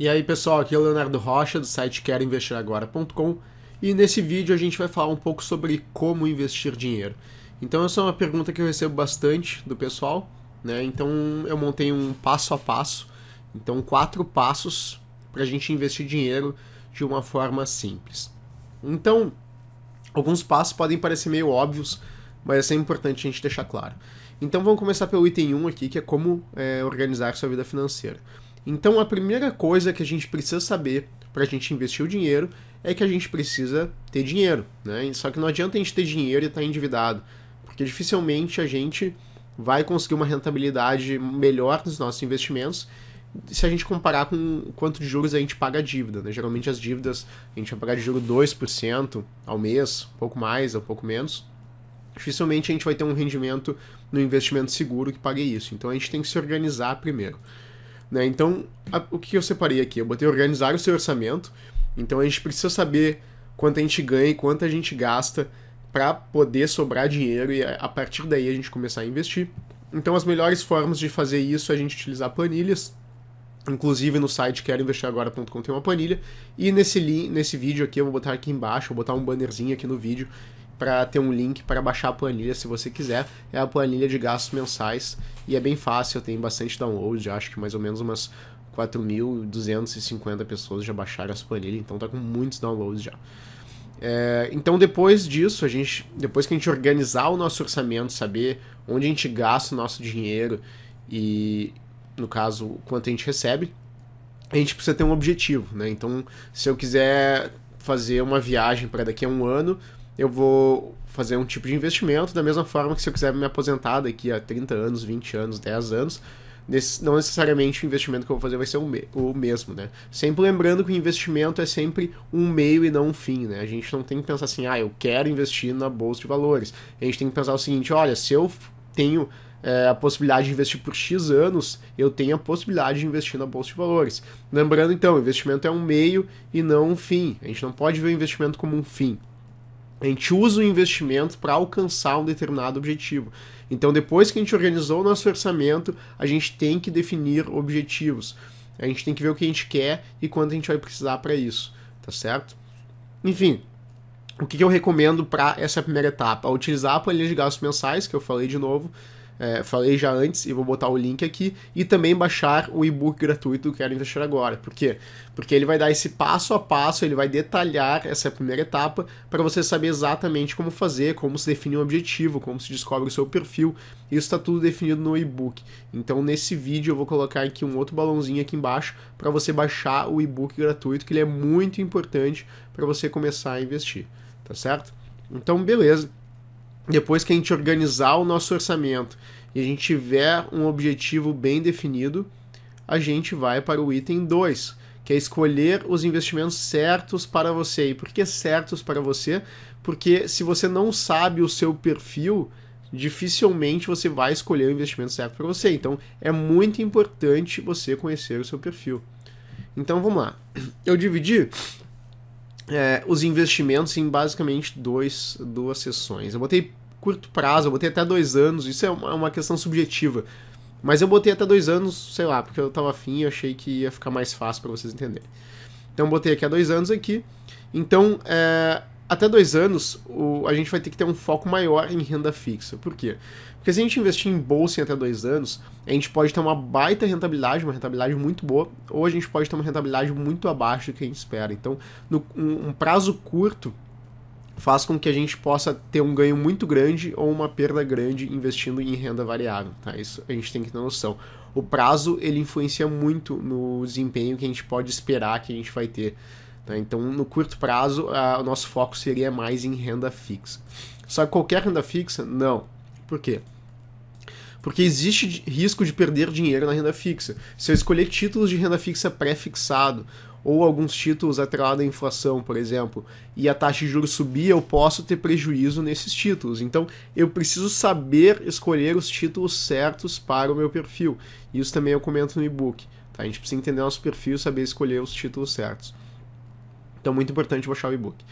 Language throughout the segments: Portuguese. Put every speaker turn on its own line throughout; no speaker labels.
E aí pessoal, aqui é o Leonardo Rocha do site queroinvestiragora.com e nesse vídeo a gente vai falar um pouco sobre como investir dinheiro. Então essa é uma pergunta que eu recebo bastante do pessoal, né? Então eu montei um passo a passo, então 4 passos para a gente investir dinheiro de uma forma simples. Então, alguns passos podem parecer meio óbvios, mas é sempre importante a gente deixar claro. Então vamos começar pelo item 1 aqui, que é como organizar sua vida financeira. Então a primeira coisa que a gente precisa saber para a gente investir o dinheiro é que a gente precisa ter dinheiro, né? Só que não adianta a gente ter dinheiro e estar endividado, porque dificilmente a gente vai conseguir uma rentabilidade melhor nos nossos investimentos se a gente comparar com quanto de juros a gente paga a dívida, né? Geralmente as dívidas a gente vai pagar de juros 2% ao mês, um pouco mais ou um pouco menos. Dificilmente a gente vai ter um rendimento no investimento seguro que pague isso. Então a gente tem que se organizar primeiro. Né? Então, o que eu separei aqui? Eu botei organizar o seu orçamento. Então, a gente precisa saber quanto a gente ganha e quanto a gente gasta para poder sobrar dinheiro e a partir daí a gente começar a investir. Então, as melhores formas de fazer isso é a gente utilizar planilhas. Inclusive, no site queroinvestiragora.com tem uma planilha. E nesse vídeo aqui, eu vou botar aqui embaixo, vou botar um bannerzinho aqui no vídeo para ter um link para baixar a planilha se você quiser. É a planilha de gastos mensais e é bem fácil, tem bastante download, acho que mais ou menos umas 4.250 pessoas já baixaram essa planilha, então tá com muitos downloads já. Então depois disso, depois que a gente organizar o nosso orçamento, saber onde a gente gasta o nosso dinheiro e, no caso, quanto a gente recebe, a gente precisa ter um objetivo, né? Então, se eu quiser fazer uma viagem para daqui a um ano, eu vou fazer um tipo de investimento, da mesma forma que se eu quiser me aposentar daqui a 30 anos, 20 anos, 10 anos, não necessariamente o investimento que eu vou fazer vai ser o mesmo, né? Sempre lembrando que o investimento é sempre um meio e não um fim, né? A gente não tem que pensar assim, eu quero investir na bolsa de valores. A gente tem que pensar o seguinte, olha, se eu tenho a possibilidade de investir por X anos, eu tenho a possibilidade de investir na bolsa de valores. Lembrando então, o investimento é um meio e não um fim. A gente não pode ver o investimento como um fim. A gente usa o investimento para alcançar um determinado objetivo. Então, depois que a gente organizou o nosso orçamento, a gente tem que definir objetivos. A gente tem que ver o que a gente quer e quanto a gente vai precisar para isso, tá certo? Enfim, o que eu recomendo para essa primeira etapa? Utilizar a planilha de gastos mensais, que eu falei de novo, falei já antes e vou botar o link aqui, e também baixar o e-book gratuito do Quero Investir Agora. Por quê? Porque ele vai dar esse passo a passo, ele vai detalhar essa primeira etapa para você saber exatamente como fazer, como se define um objetivo, como se descobre o seu perfil. Isso está tudo definido no e-book. Então nesse vídeo eu vou colocar aqui um outro balãozinho aqui embaixo para você baixar o e-book gratuito, que ele é muito importante para você começar a investir, tá certo? Então beleza. Depois que a gente organizar o nosso orçamento e a gente tiver um objetivo bem definido, a gente vai para o item 2, que é escolher os investimentos certos para você. E por que certos para você? Porque se você não sabe o seu perfil, dificilmente você vai escolher o investimento certo para você. Então é muito importante você conhecer o seu perfil. Então vamos lá. Eu dividi os investimentos em basicamente duas sessões. Eu botei curto prazo, eu botei até 2 anos, isso é uma questão subjetiva. Mas eu botei até 2 anos, sei lá, porque eu tava afim e achei que ia ficar mais fácil para vocês entenderem. Então eu botei aqui há 2 anos aqui. Então, até 2 anos, a gente vai ter que ter um foco maior em renda fixa. Por quê? Porque se a gente investir em bolsa em até 2 anos, a gente pode ter uma baita rentabilidade, uma rentabilidade muito boa, ou a gente pode ter uma rentabilidade muito abaixo do que a gente espera. Então, um prazo curto faz com que a gente possa ter um ganho muito grande ou uma perda grande investindo em renda variável, tá? Isso a gente tem que ter noção. O prazo, ele influencia muito no desempenho que a gente pode esperar que a gente vai ter, tá? Então, no curto prazo, o nosso foco seria mais em renda fixa. Só que qualquer renda fixa? Não. Por quê? Porque existe risco de perder dinheiro na renda fixa. Se eu escolher títulos de renda fixa pré-fixado, ou alguns títulos atrelados à inflação, por exemplo, e a taxa de juros subir, eu posso ter prejuízo nesses títulos. Então, eu preciso saber escolher os títulos certos para o meu perfil. Isso também eu comento no e-book. Tá? A gente precisa entender nosso perfil e saber escolher os títulos certos. Então, muito importante baixar o e-book.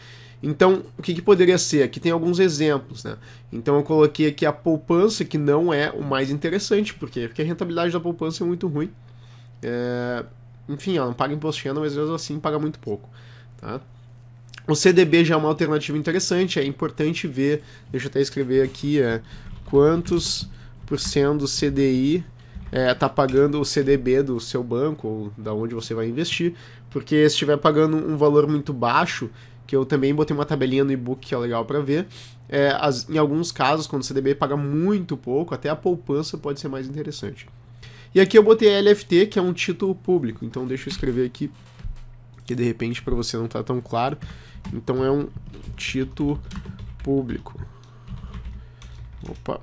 Então, o que poderia ser? Aqui tem alguns exemplos, né? Então, eu coloquei aqui a poupança, que não é o mais interessante. Por quê? Porque a rentabilidade da poupança é muito ruim. enfim, ela não paga imposto de renda, mas mesmo assim paga muito pouco, tá? O CDB já é uma alternativa interessante, é importante ver, deixa eu até escrever aqui, quantos por cento do CDI tá pagando o CDB do seu banco ou da onde você vai investir, porque se estiver pagando um valor muito baixo, que eu também botei uma tabelinha no e-book que é legal para ver, em alguns casos, quando o CDB paga muito pouco, até a poupança pode ser mais interessante. E aqui eu botei a LFT, que é um título público, então deixa eu escrever aqui, que de repente para você não tá tão claro. Então é um título público. Opa.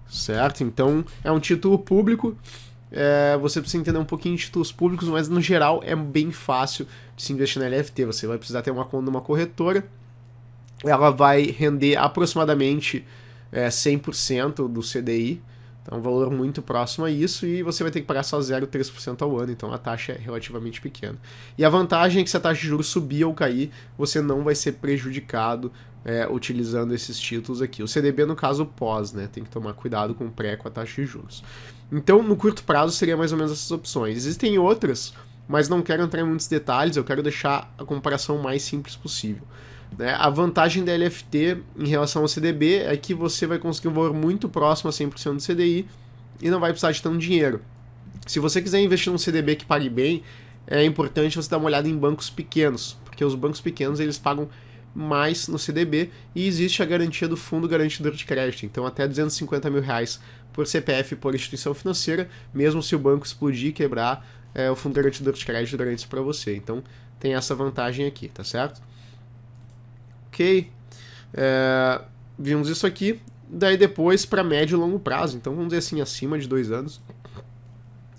Certo? Então é um título público. Você precisa entender um pouquinho de títulos públicos, mas no geral é bem fácil de se investir na LFT. Você vai precisar ter uma conta numa corretora. Ela vai render aproximadamente 100% do CDI. Então é um valor muito próximo a isso, e você vai ter que pagar só 0,3% ao ano, então a taxa é relativamente pequena. E a vantagem é que se a taxa de juros subir ou cair, você não vai ser prejudicado utilizando esses títulos aqui. O CDB, no caso, pós, né? Tem que tomar cuidado com o pré, com a taxa de juros. Então, no curto prazo, seria mais ou menos essas opções. Existem outras, mas não quero entrar em muitos detalhes, eu quero deixar a comparação mais simples possível. A vantagem da LFT em relação ao CDB é que você vai conseguir um valor muito próximo a 100% do CDI e não vai precisar de tanto dinheiro. Se você quiser investir num CDB que pague bem, é importante você dar uma olhada em bancos pequenos, porque os bancos pequenos eles pagam mais no CDB e existe a garantia do Fundo Garantidor de Crédito, então até R$250 mil por CPF por instituição financeira, mesmo se o banco explodir e quebrar, o Fundo Garantidor de Crédito garante isso para você. Então tem essa vantagem aqui, tá certo? Ok, vimos isso aqui. Daí depois para médio e longo prazo, então vamos dizer assim, acima de 2 anos,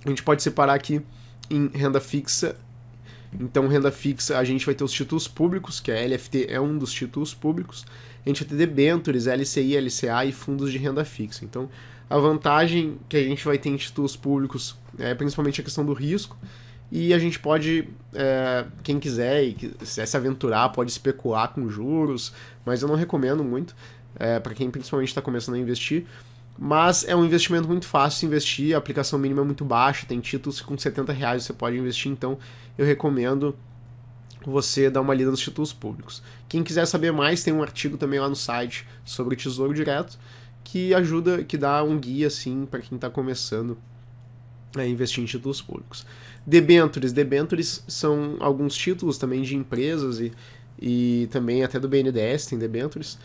a gente pode separar aqui em renda fixa. Então renda fixa a gente vai ter os títulos públicos, que a LFT é um dos títulos públicos. A gente vai ter debêntures, LCI, LCA e fundos de renda fixa. Então a vantagem que a gente vai ter em títulos públicos é principalmente a questão do risco. E a gente pode, quem quiser e quiser se aventurar, pode especular com juros, mas eu não recomendo muito, para quem principalmente está começando a investir. Mas é um investimento muito fácil de investir, a aplicação mínima é muito baixa, tem títulos que com R$70 você pode investir, então eu recomendo você dar uma lida nos títulos públicos. Quem quiser saber mais, tem um artigo também lá no site sobre o Tesouro Direto, que ajuda, que dá um guia assim para quem está começando a investir em títulos públicos. Debêntures são alguns títulos também de empresas e também até do BNDES tem debêntures.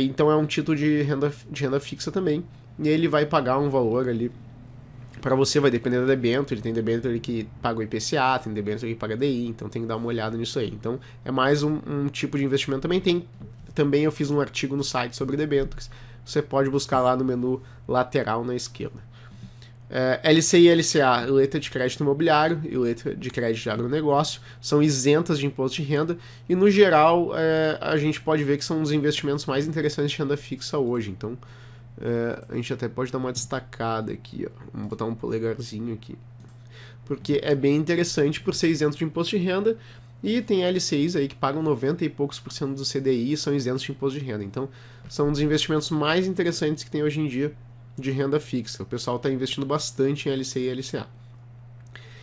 Então é um título de renda fixa também, e ele vai pagar um valor ali para você, vai depender da debênture. Tem debênture que paga o IPCA, tem debênture que paga DI, então tem que dar uma olhada nisso aí. Então é mais um tipo de investimento também. Também eu fiz um artigo no site sobre debêntures, você pode buscar lá no menu lateral na esquerda. LCI e LCA, letra de crédito imobiliário e letra de crédito de agronegócio, são isentas de imposto de renda e, no geral, a gente pode ver que são os investimentos mais interessantes de renda fixa hoje. Então, a gente até pode dar uma destacada aqui, ó. Vamos botar um polegarzinho aqui, porque é bem interessante por ser isento de imposto de renda, e tem LCIs aí que pagam 90 e poucos por cento do CDI e são isentos de imposto de renda. Então, são um dos investimentos mais interessantes que tem hoje em dia de renda fixa. O pessoal está investindo bastante em LCI e LCA.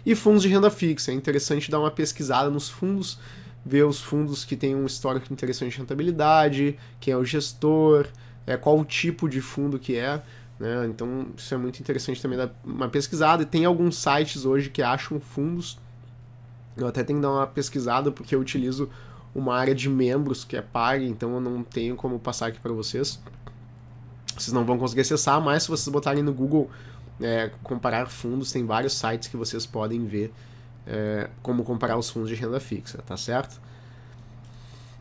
E fundos de renda fixa. É interessante dar uma pesquisada nos fundos, ver os fundos que têm um histórico interessante de rentabilidade, quem é o gestor, qual o tipo de fundo que é. Né? Então isso é muito interessante também dar uma pesquisada. E tem alguns sites hoje que acham fundos. Eu até tenho que dar uma pesquisada porque eu utilizo uma área de membros que é paga, então eu não tenho como passar aqui para vocês. Vocês não vão conseguir acessar, mas se vocês botarem no Google comparar fundos, tem vários sites que vocês podem ver como comparar os fundos de renda fixa, tá certo?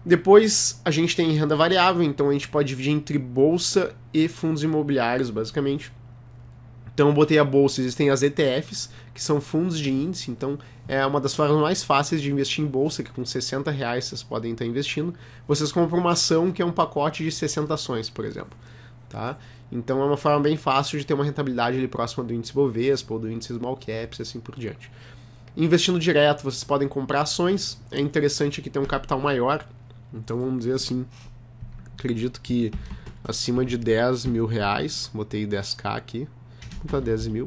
Depois a gente tem renda variável, então a gente pode dividir entre bolsa e fundos imobiliários, basicamente. Então eu botei a bolsa, existem as ETFs, que são fundos de índice, então é uma das formas mais fáceis de investir em bolsa, que com R$60 vocês podem estar investindo. Vocês compram uma ação que é um pacote de 60 ações, por exemplo. Tá? Então é uma forma bem fácil de ter uma rentabilidade ali próxima do índice Bovespa ou do índice Small Caps e assim por diante. Investindo direto, vocês podem comprar ações, é interessante aqui ter um capital maior, então vamos dizer assim, acredito que acima de R$10 mil, botei 10k aqui, vou botar 10 mil,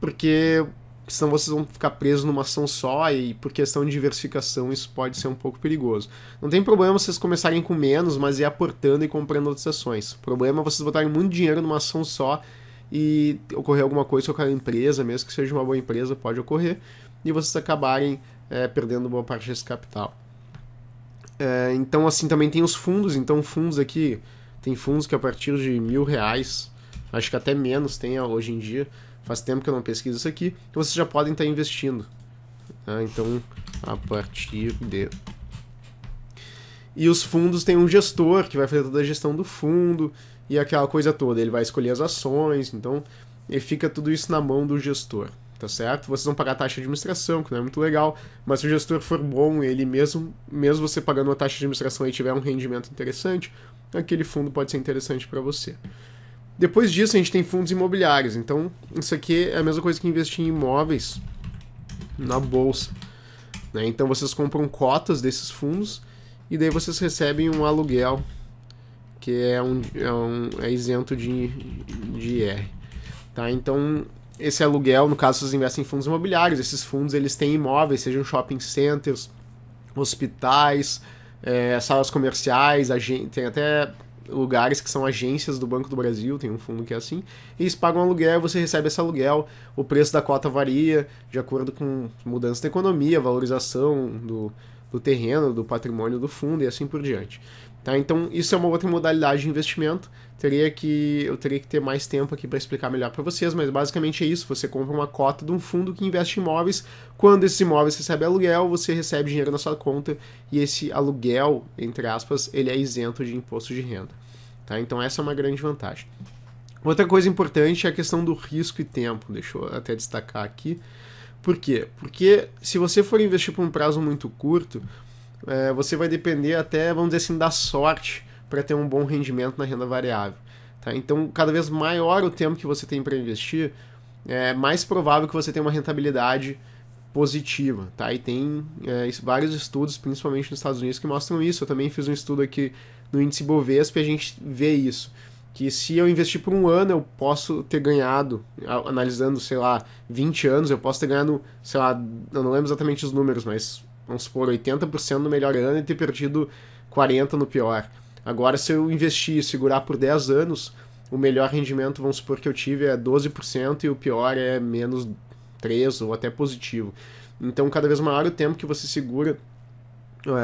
porque porque senão vocês vão ficar presos numa ação só e por questão de diversificação isso pode ser um pouco perigoso. Não tem problema vocês começarem com menos, mas ir aportando e comprando outras ações. O problema é vocês botarem muito dinheiro numa ação só e ocorrer alguma coisa com aquela empresa, mesmo que seja uma boa empresa, pode ocorrer, e vocês acabarem perdendo boa parte desse capital. Então, assim, também tem os fundos. Então, fundos aqui, tem fundos que a partir de R$1.000, acho que até menos tem hoje em dia, faz tempo que eu não pesquiso isso aqui, que vocês já podem estar investindo. Então, a partir de... E os fundos tem um gestor que vai fazer toda a gestão do fundo e aquela coisa toda. Ele vai escolher as ações, então ele fica tudo isso na mão do gestor, tá certo? Vocês vão pagar taxa de administração, que não é muito legal, mas se o gestor for bom, ele mesmo você pagando uma taxa de administração e tiver um rendimento interessante, aquele fundo pode ser interessante para você. Depois disso, a gente tem fundos imobiliários. Então, isso aqui é a mesma coisa que investir em imóveis na bolsa, né? Então, vocês compram cotas desses fundos e daí vocês recebem um aluguel que é isento de IR. Tá? Então, esse aluguel, no caso, vocês investem em fundos imobiliários. Esses fundos eles têm imóveis, sejam shopping centers, hospitais, salas comerciais, tem até lugares que são agências do Banco do Brasil, tem um fundo que é assim, e eles pagam aluguel, você recebe esse aluguel, o preço da cota varia de acordo com mudança da economia, valorização do terreno, do patrimônio do fundo e assim por diante. Tá? Então isso é uma outra modalidade de investimento, eu teria que ter mais tempo aqui para explicar melhor para vocês, mas basicamente é isso, você compra uma cota de um fundo que investe em imóveis, quando esses imóveis recebem aluguel, você recebe dinheiro na sua conta e esse aluguel, entre aspas, ele é isento de imposto de renda. Tá? Então essa é uma grande vantagem. Outra coisa importante é a questão do risco e tempo, deixa eu até destacar aqui. Por quê? Porque se você for investir por um prazo muito curto, você vai depender até, vamos dizer assim, da sorte para ter um bom rendimento na renda variável. Tá? Então, cada vez maior o tempo que você tem para investir, é mais provável que você tenha uma rentabilidade positiva. Tá? E tem vários estudos, principalmente nos Estados Unidos, que mostram isso. Eu também fiz um estudo aqui no índice Bovespa e a gente vê isso. Que se eu investir por um ano, eu posso ter ganhado, analisando, sei lá, 20 anos, eu posso ter ganhado, sei lá, eu não lembro exatamente os números, mas vamos supor, 80% no melhor ano e ter perdido 40% no pior. Agora, se eu investir e segurar por 10 anos, o melhor rendimento, vamos supor que eu tive, é 12% e o pior é menos 3% ou até positivo. Então, cada vez maior o tempo que você segura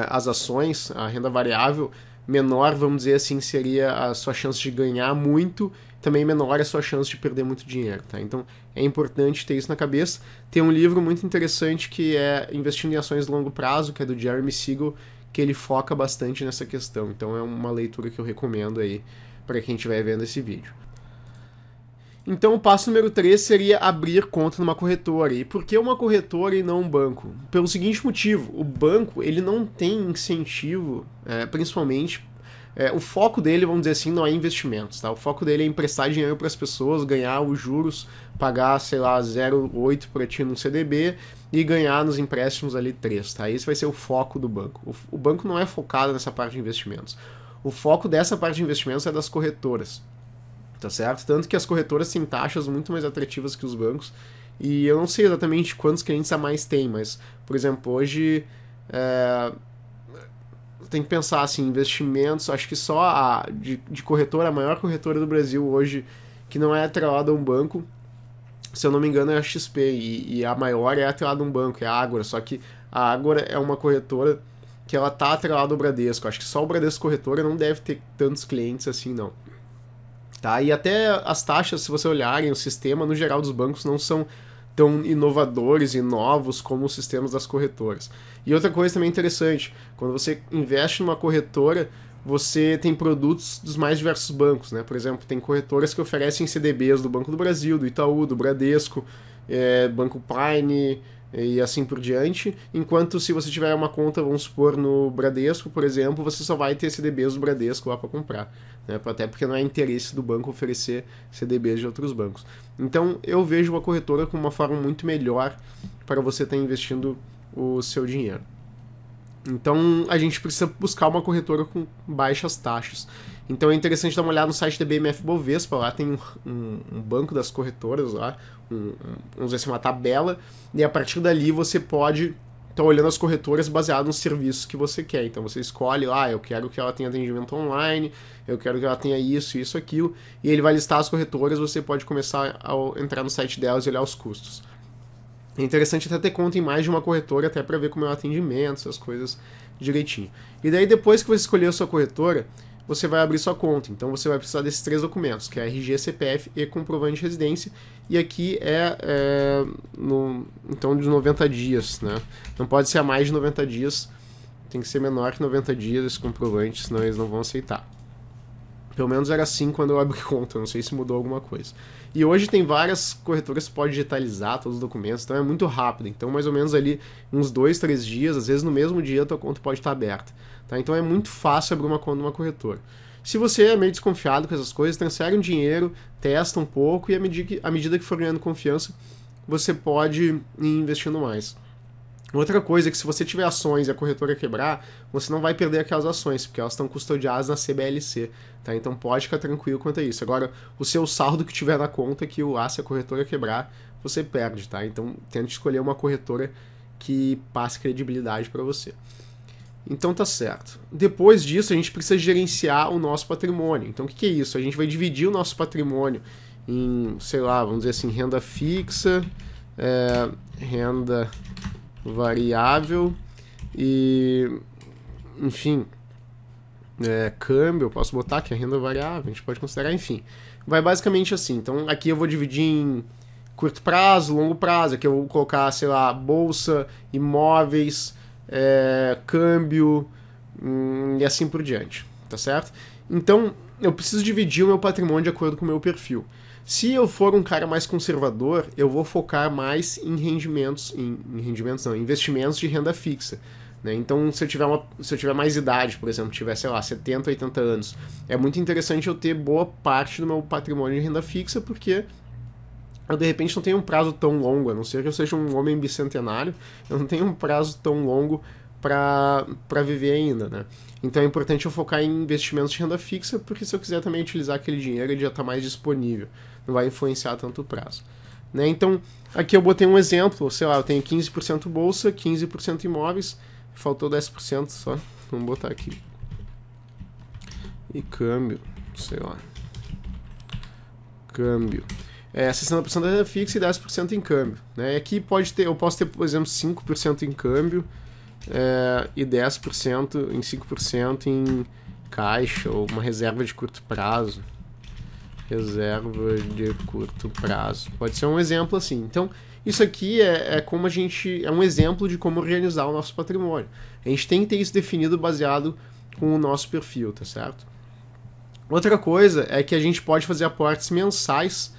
as ações, a renda variável, menor, vamos dizer assim, seria a sua chance de ganhar muito, também menor a sua chance de perder muito dinheiro, tá? Então é importante ter isso na cabeça. Tem um livro muito interessante que é Investindo em Ações de Longo Prazo, que é do Jeremy Siegel, que ele foca bastante nessa questão. Então é uma leitura que eu recomendo aí para quem estiver vendo esse vídeo. Então o passo número 3 seria abrir conta numa corretora. E por que uma corretora e não um banco? Pelo seguinte motivo, o banco ele não tem incentivo, principalmente, o foco dele, vamos dizer assim, não é investimentos. Tá? O foco dele é emprestar dinheiro para as pessoas, ganhar os juros, pagar, sei lá, 0,8 para ti no CDB e ganhar nos empréstimos ali 3. Tá? Esse vai ser o foco do banco. O banco não é focado nessa parte de investimentos. O foco dessa parte de investimentos é das corretoras. Tá certo? Tanto que as corretoras têm taxas muito mais atrativas que os bancos, e eu não sei exatamente quantos clientes a mais tem, mas, por exemplo, hoje tem que pensar assim, investimentos, acho que só de corretora, a maior corretora do Brasil hoje, que não é atrelada a um banco, se eu não me engano é a XP, e a maior é atrelada a um banco, é a Ágora, só que a Ágora é uma corretora que ela tá atrelada ao Bradesco, acho que só o Bradesco Corretora não deve ter tantos clientes assim, não. Tá? E até as taxas, se você olharem, o sistema no geral dos bancos não são tão inovadores e novos como os sistemas das corretoras. E outra coisa também interessante, quando você investe numa corretora, você tem produtos dos mais diversos bancos, né? Por exemplo, tem corretoras que oferecem CDBs do Banco do Brasil, do Itaú, do Bradesco, Banco Pine e assim por diante, enquanto se você tiver uma conta, vamos supor, no Bradesco, por exemplo, você só vai ter CDBs do Bradesco lá para comprar, né? Até porque não é interesse do banco oferecer CDBs de outros bancos. Então eu vejo uma corretora como uma forma muito melhor para você estar investindo o seu dinheiro. Então a gente precisa buscar uma corretora com baixas taxas. Então é interessante dar uma olhada no site da BMF Bovespa, lá tem um banco das corretoras, lá, vamos dizer assim, uma tabela, e a partir dali você pode estar olhando as corretoras baseado nos serviços que você quer. Então você escolhe, eu quero que ela tenha atendimento online, eu quero que ela tenha isso, aquilo, e ele vai listar as corretoras, você pode começar a entrar no site delas e olhar os custos. É interessante até ter conta em mais de uma corretora, até para ver como é o atendimento, essas coisas direitinho. E daí depois que você escolher a sua corretora, você vai abrir sua conta. Então você vai precisar desses 3 documentos, que é RG, CPF e comprovante de residência. E aqui então de 90 dias, né? Não pode ser a mais de 90 dias, tem que ser menor que 90 dias esse comprovante, senão eles não vão aceitar. Pelo menos era assim quando eu abri conta, não sei se mudou alguma coisa. E hoje tem várias corretoras que pode digitalizar todos os documentos, então é muito rápido. Então mais ou menos ali uns 2, 3 dias, às vezes no mesmo dia a tua conta pode estar aberta. Tá? Então é muito fácil abrir uma conta numa corretora. Se você é meio desconfiado com essas coisas, transfere um dinheiro, testa um pouco e à medida que for ganhando confiança, você pode ir investindo mais. Outra coisa é que se você tiver ações e a corretora quebrar, você não vai perder aquelas ações, porque elas estão custodiadas na CBLC, tá? Então pode ficar tranquilo quanto a isso. Agora, o seu saldo que tiver na conta, que se a corretora quebrar, você perde, tá? Então tente escolher uma corretora que passe credibilidade para você. Então tá certo. Depois disso, a gente precisa gerenciar o nosso patrimônio. Então o que é isso? A gente vai dividir o nosso patrimônio em, sei lá, vamos dizer assim, renda fixa, renda variável e, enfim, câmbio, eu posso botar que é renda variável, a gente pode considerar, enfim. Vai basicamente assim. Então aqui eu vou dividir em curto prazo, longo prazo. Aqui eu vou colocar, sei lá, bolsa, imóveis, câmbio e assim por diante, tá certo? Então eu preciso dividir o meu patrimônio de acordo com o meu perfil. Se eu for um cara mais conservador, eu vou focar mais em investimentos de renda fixa. Né? Então, se eu tiver mais idade, por exemplo, tiver, sei lá, 70, 80 anos, é muito interessante eu ter boa parte do meu patrimônio de renda fixa, porque eu, de repente, não tenho um prazo tão longo, a não ser que eu seja um homem bicentenário, eu não tenho um prazo tão longo para viver ainda, né? Então é importante eu focar em investimentos de renda fixa, porque se eu quiser também utilizar aquele dinheiro, ele já está mais disponível, não vai influenciar tanto o prazo. Né? Então, aqui eu botei um exemplo, sei lá, eu tenho 15% bolsa, 15% imóveis, faltou 10% só, vamos botar aqui. E câmbio, sei lá. Câmbio. 60% da renda fixa e 10% em câmbio. Né? Aqui eu posso ter, por exemplo, 5% em câmbio, e 10% em 5% em caixa ou uma reserva de curto prazo. Reserva de curto prazo. Pode ser um exemplo assim. Então, isso aqui como é um exemplo de como organizar o nosso patrimônio. A gente tem que ter isso definido baseado com o nosso perfil, tá certo? Outra coisa é que a gente pode fazer aportes mensais.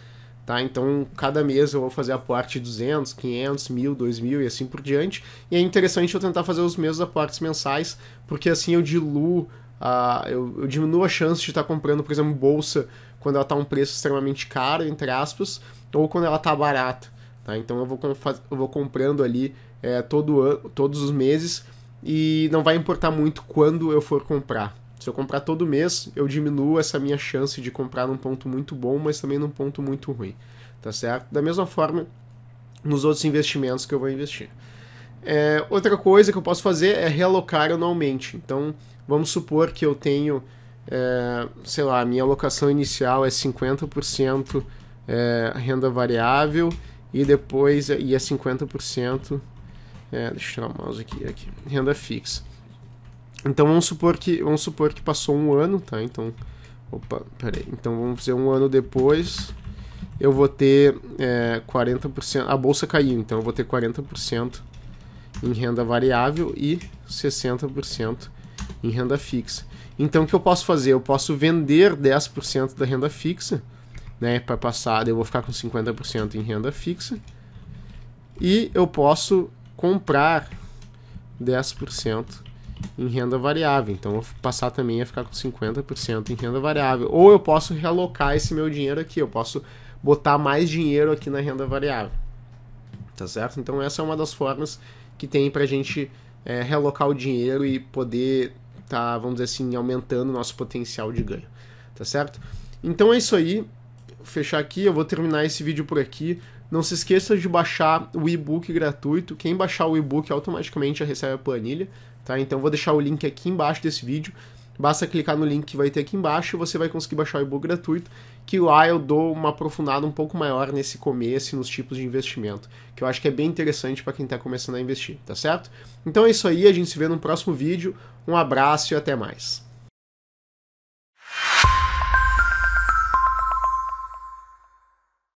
Tá? Então, cada mês eu vou fazer aporte de 200, 500, 1.000, 2.000 e assim por diante. E é interessante eu tentar fazer os mesmos aportes mensais, porque assim eu diluo, eu diminuo a chance de estar comprando, por exemplo, bolsa quando ela está a um preço extremamente caro, entre aspas, ou quando ela está barata. Tá? Então eu vou comprando ali todos os meses e não vai importar muito quando eu for comprar. Se eu comprar todo mês, eu diminuo essa minha chance de comprar num ponto muito bom, mas também num ponto muito ruim, tá certo? Da mesma forma, nos outros investimentos que eu vou investir. Outra coisa que eu posso fazer é realocar anualmente. Então, vamos supor que eu tenho, sei lá, a minha alocação inicial é 50% renda variável e depois é 50%, deixa eu tirar o mouse aqui, renda fixa. Então vamos supor que passou um ano, tá? Então, então vamos fazer um ano depois, eu vou ter 40%, a bolsa caiu, então eu vou ter 40% em renda variável e 60% em renda fixa. Então o que eu posso fazer? Eu posso vender 10% da renda fixa, né? Para passar, eu vou ficar com 50% em renda fixa, e eu posso comprar 10% em renda variável, então eu vou passar também a ficar com 50% em renda variável, ou eu posso realocar esse meu dinheiro aqui, eu posso botar mais dinheiro aqui na renda variável, tá certo? Então essa é uma das formas que tem pra gente realocar o dinheiro e poder tá, vamos dizer assim, aumentando o nosso potencial de ganho, tá certo? Então é isso aí, vou fechar aqui, eu vou terminar esse vídeo por aqui. Não se esqueça de baixar o e-book gratuito. Quem baixar o e-book automaticamente já recebe a planilha, tá? Então eu vou deixar o link aqui embaixo desse vídeo. Basta clicar no link que vai ter aqui embaixo e você vai conseguir baixar o e-book gratuito, que lá eu dou uma aprofundada um pouco maior nesse começo e nos tipos de investimento, que eu acho que é bem interessante para quem está começando a investir, tá certo? Então é isso aí, a gente se vê no próximo vídeo. Um abraço e até mais.